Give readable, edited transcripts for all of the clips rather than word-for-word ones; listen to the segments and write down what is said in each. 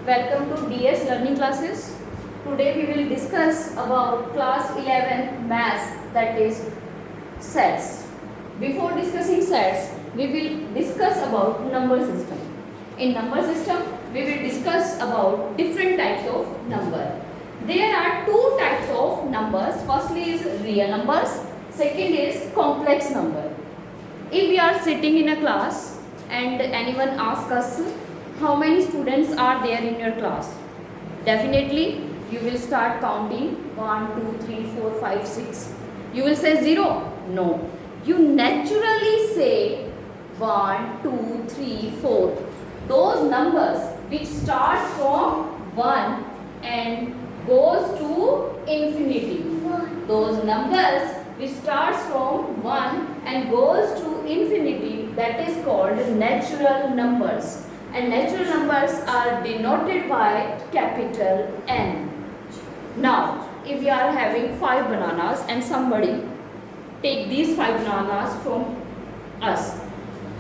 Welcome to DS Learning Classes. Today we will discuss about class 11 maths, that is sets. Before discussing sets, we will discuss about number system. In number system, we will discuss about different types of number. There are two types of numbers. Firstly is real numbers. Second is complex number. If we are sitting in a class and anyone asks us how many students are there in your class, definitely you will start counting 1, 2, 3, 4, 5, 6. You will say 0. No. You naturally say 1, 2, 3, 4. Those numbers which starts from 1 and goes to infinity. Those numbers which starts from 1 and goes to infinity, that is called natural numbers. And natural numbers are denoted by capital N. Now, if we are having 5 bananas and somebody take these 5 bananas from us,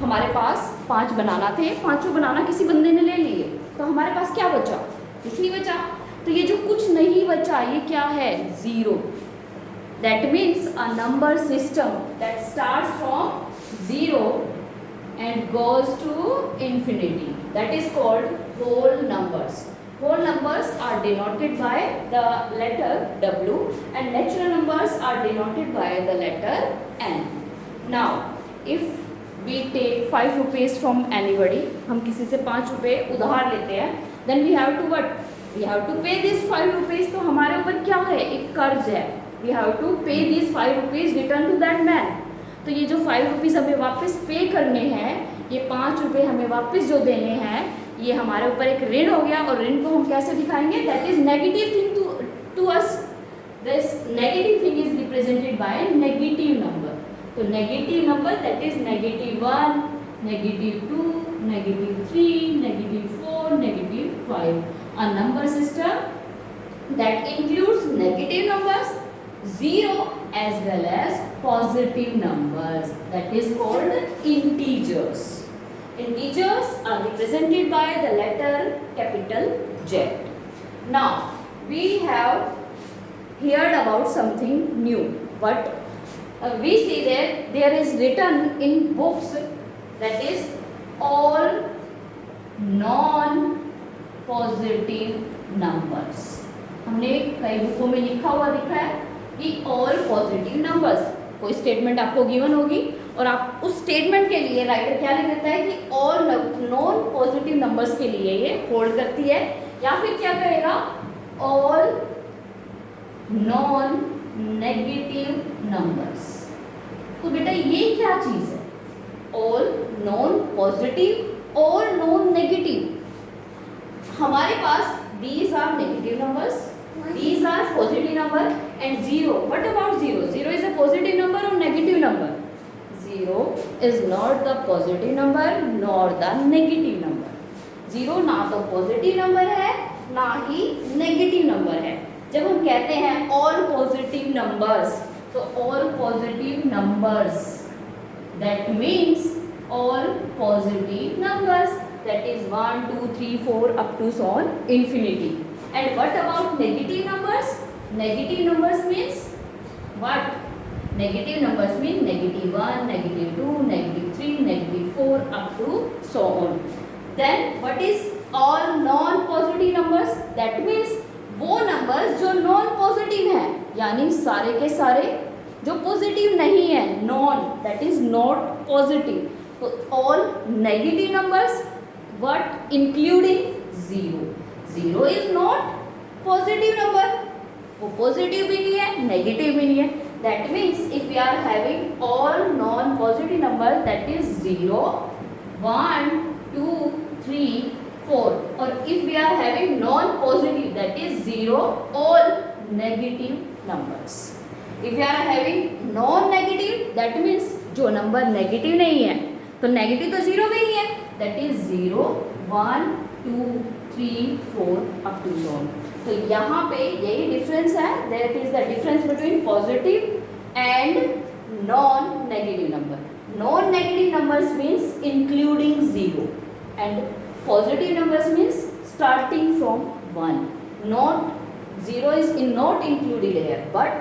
हमारे पास 5 बनाना थे, पांचों बनाना किसी बंदे ने ले लिए, तो हमारे पास क्या बचा? कुछ नहीं बचा. तो ये जो कुछ नहीं बचा, ये क्या है? 0. That means a number system that starts from 0 and goes to infinity. That is called whole numbers. Whole numbers are denoted by the letter W and natural numbers are denoted by the letter N. Now, if we take 5 rupees from anybody, हम किसी से 5 रुपए उधार लेते हैं, then we have to what? We have to pay this 5 rupees. तो हमारे ऊपर क्या है? एक कर्ज है. We have to pay these 5 rupees return to that man. तो ये जो 5 रुपीज़ हमें वापस पे करने हैं, ये 5 रुपये हमें वापस जो देने हैं, ये हमारे ऊपर एक ऋण हो गया. और ऋण को हम कैसे दिखाएंगे? That is negative thing to us. This negative thing is represented by negative number. तो negative number that is -1, -2, -3, -4, -5. A number system that includes negative numbers, 0 as well as positive numbers, that is called integers. Integers are represented by the letter capital Z. Now we have heard about something new, but we see that there is written in books, that is all non positive numbers. हमने कई बुकों में लिखा हुआ दिखा है कि all positive numbers. कोई statement आपको गिवन होगी और आप उस स्टेटमेंट के लिए राइटर क्या लिख देता है कि ऑल नॉन पॉजिटिव नंबर्स के लिए ये होल्ड करती है, या फिर क्या कहेगा? All non negative numbers. तो बेटा ये क्या चीज है? All non positive, all non negative. हमारे पास these are negative numbers, these are positive number, and 0. What about 0? 0 is a positive number or negative number? 0 is not the positive number nor the negative number. 0 ना तो positive number है ना ही negative number है. जब हम कहते हैं all positive numbers, तो all positive numbers, that means all positive numbers, that is 1, 2, 3, 4 up to so on infinity. And what about negative numbers? Negative numbers means what? Negative numbers mean -1, -2, -3, -4 up to so on. Then what is all non positive numbers? That means वो numbers जो non positive हैं, यानी सारे के सारे जो positive नहीं है, non, that is not positive. तो all negative numbers, what? Including 0. 0 is not positive number. वो positive भी नहीं है, negative भी नहीं है. That means if we are having all non-positive numbers, that is 0, 1, 2, 3, 4. Or if we are having non-positive, that is 0, all negative numbers. If we are having non-negative, that means जो number negative नहीं है, तो negative तो 0 भी नहीं है. That is 0, 1, 2, 3, 4 up to so on. तो यहाँ पे यही डिफरेंस है. That is the difference between positive and non-negative number. Non-negative numbers means including 0 and positive numbers means starting from 1. Not 0 is not included here, but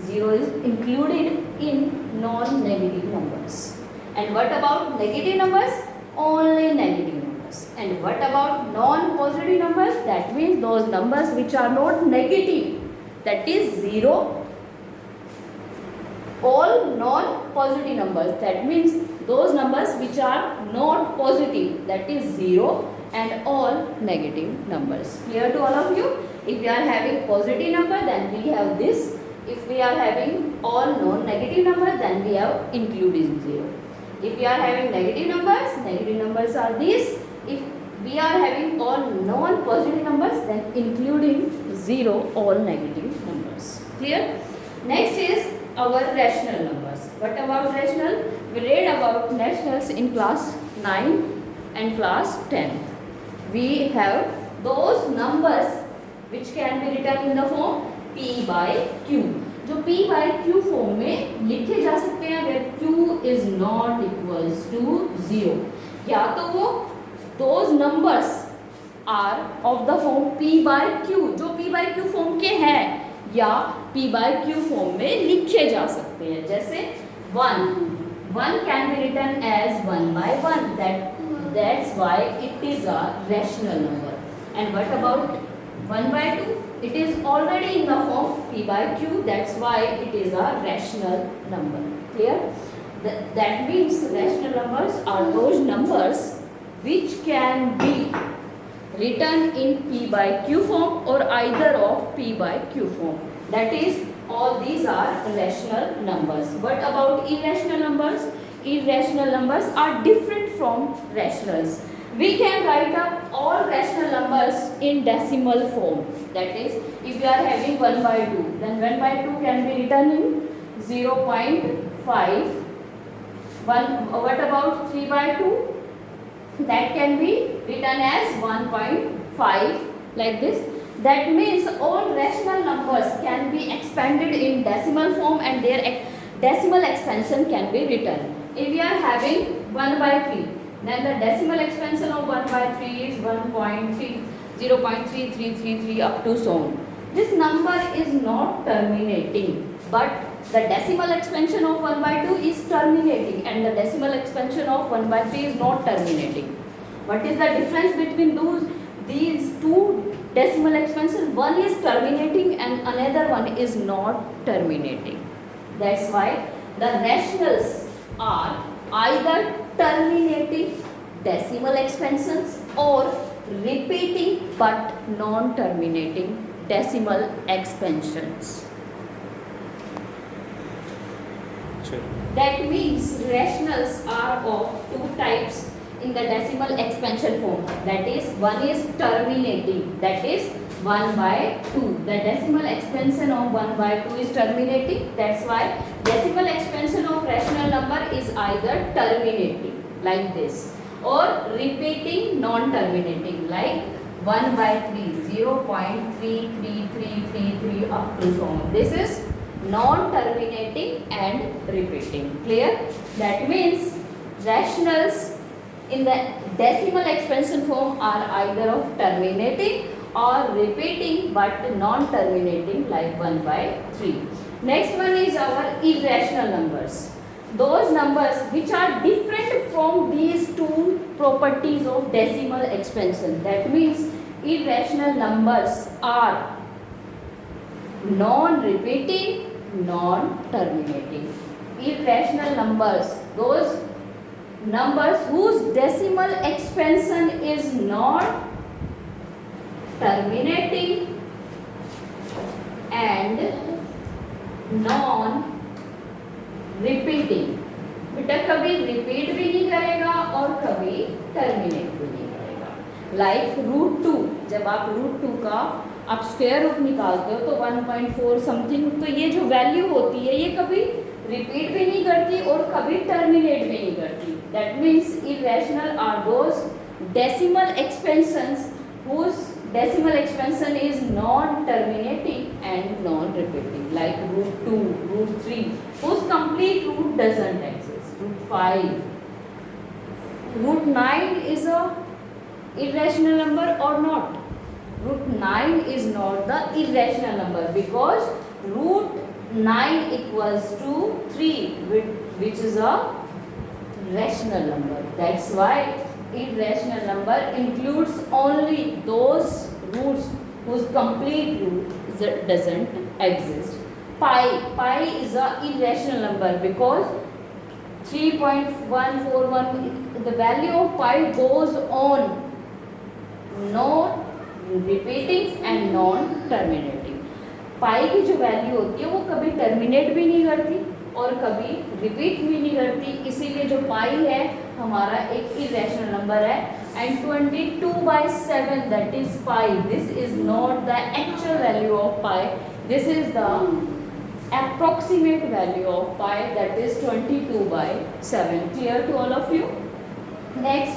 0 is included in non-negative numbers. And what about negative numbers? Only negative numbers. And what about non-positive numbers? That means those numbers which are not negative, that is 0. All non-positive numbers, that means those numbers which are not positive, that is 0, and all negative numbers. Clear to all of you? If we are having positive number, then we have this. If we are having all non-negative numbers, then we have including 0. If we are having negative numbers are these. If we are having all non-positive numbers, then including 0, all negative numbers. Clear? Next is our rational numbers. What about rational? We read about rationals in class 9 and class 10. We have those numbers which can be written in the form P by Q. जो P by Q form में लिखे जा सकते हैं where Q is not equals to 0. या तो वो those numbers are of the form P by Q, जो P by Q फॉर्म के हैं, या P by Q फॉर्म में लिखे जा सकते हैं. जैसे 1 can be written as 1 by 1. That's why it is a rational number. And what about 1 by 2? It is already in the form P by Q. That's why it is a rational number. Clear? That means rational numbers are those numbers which can be written in P by Q form or either of P by Q form. That is, all these are rational numbers. What about irrational numbers? Irrational numbers are different from rationals. We can write up all rational numbers in decimal form. That is, if we are having 1 by 2, then 1 by 2 can be written in 0.5. What about 3 by 2? That can be written as 1.5, like this. That means all rational numbers can be expanded in decimal form and their decimal expansion can be written. If we are having 1 by 3, then the decimal expansion of 1 by 3 is 1.3, 0.3333 up to so on. This number is not terminating, but the decimal expansion of 1 by 2 is terminating and the decimal expansion of 1 by 3 is not terminating. What is the difference between these two decimal expansion? One is terminating and another one is not terminating. That's why the rationals are either terminating decimal expansions or repeating but non-terminating decimal expansions. Sure. That means rationals are of two types in the decimal expansion form. That is, one is terminating, that is 1 by 2. The decimal expansion of 1 by 2 is terminating. That's why decimal expansion of rational number is either terminating, like this, or repeating, non-terminating, like 1 by 3, 0.33333 up to so on. This is non-terminating and repeating. Clear? That means rationals in the decimal expansion form are either of terminating or repeating but non-terminating, like 1 by 3. Next one is our irrational numbers. Those numbers which are different from these two properties of decimal expansion. That means irrational numbers are non-repeating, non-terminating. Irrational numbers, those numbers whose decimal expansion is not terminating and non-repeating. बेटा कभी repeat भी नहीं करेगा और कभी terminate भी नहीं करेगा. लाइक √2, जब आप √2 का आप स्क्वायर रूट निकालते हो तो 1.4 समथिंग, तो ये जो वैल्यू होती है ये कभी रिपीट भी नहीं करती और कभी टर्मिनेट भी नहीं करती. That means irrational are those decimal expansions whose decimal expansion is non-terminating and non-repeating, like √2, √3, whose complete root doesn't exist, √5. √9 is a irrational number or not? root 9 is not the irrational number because root 9 equals to 3 which is a rational number. That's why irrational number includes only those roots whose complete root doesn't exist. Pi is a irrational number because 3.141, the value of pi goes on non repeating and non terminating. पाई की जो value होती है वो कभी terminate भी नहीं करती और कभी रिपीट भी नहीं करती, इसीलिए जो पाई है हमारा एक इरेशनल नंबर है. And 22/7 that is pi. This is not the actual value of pi, this is the approximate value of pi, that is 22/7. Clear to all of you? Next,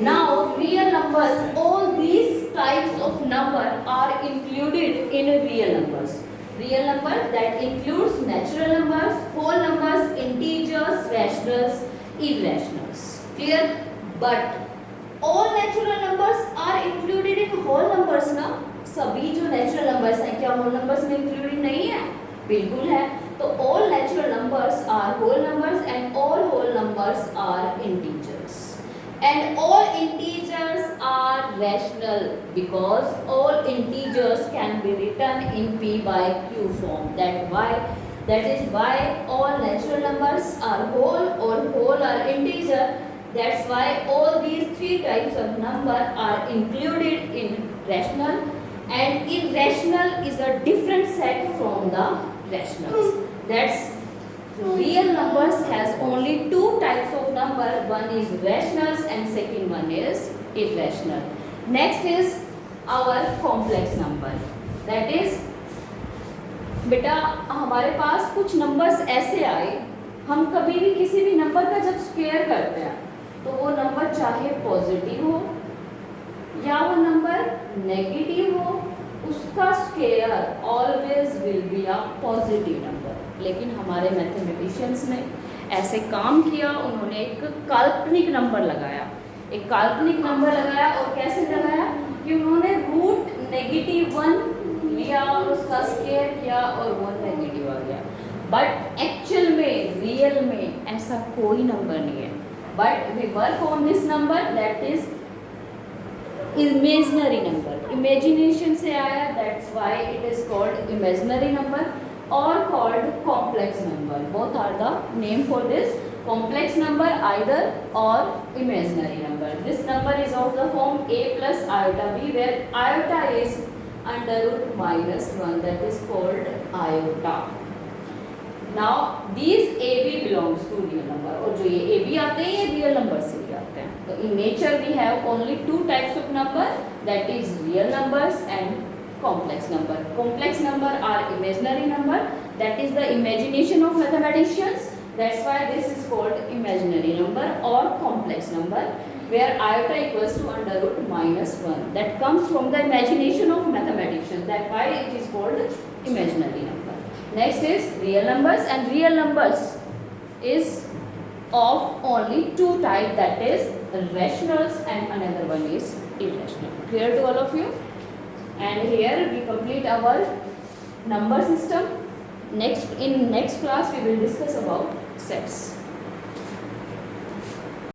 now real numbers, all these types of number are included in real numbers. Real number that includes natural numbers, whole numbers, integers, rationals, irrationals. Clear? But all natural numbers are included in whole numbers ना. सभी जो natural numbers हैं क्या whole numbers में included नहीं है? बिल्कुल है. तो all natural numbers are whole numbers and all whole numbers are integers. And all integers are rational because all integers can be written in p by q form. That is why all natural numbers are whole or whole are integer. That's why all these three types of number are included in rational, and irrational is a different set from the rationals. That's real numbers has only two types of number, one is rationals and second one is irrational. Next is our complex number. That is, बेटा हमारे पास कुछ numbers ऐसे आए, हम कभी भी किसी भी नंबर का जब स्क्वायर करते हैं तो वो नंबर चाहे पॉजिटिव हो या वो नंबर नेगेटिव हो, उसका square always will be a positive number. लेकिन हमारे मैथमेटिशियंस ने ऐसे काम किया, उन्होंने एक काल्पनिक नंबर लगाया. एक काल्पनिक नंबर लगाया और कैसे लगाया कि उन्होंने रूट -1 लिया और उसका स्क्वायर किया और वो नेगेटिव आ गया. बट एक्चुअल में रियल में ऐसा कोई नंबर नहीं है. But we work on this number, that is imaginary number. Imagination से आया, that's why it is called imaginary number or called complex number. Both are the name for this complex number, either or imaginary number. This number is of the form a plus iota b, where iota is under root -1, that is called iota. Now these ab belongs to real number, और जो ये ab आते हैं ये real number से भी आते हैं. तो in nature we have only two types of number, that is real numbers and complex number. Complex number are imaginary number, that is the imagination of mathematicians. That's why this is called imaginary number or complex number, where iota equals to under root -1. That comes from the imagination of mathematicians. That's why it is called imaginary number. Next is real numbers, and real numbers is of only two types, that is rationals and another one is irrational. Clear to all of you? And here we complete our number system. In next class we will discuss about sets.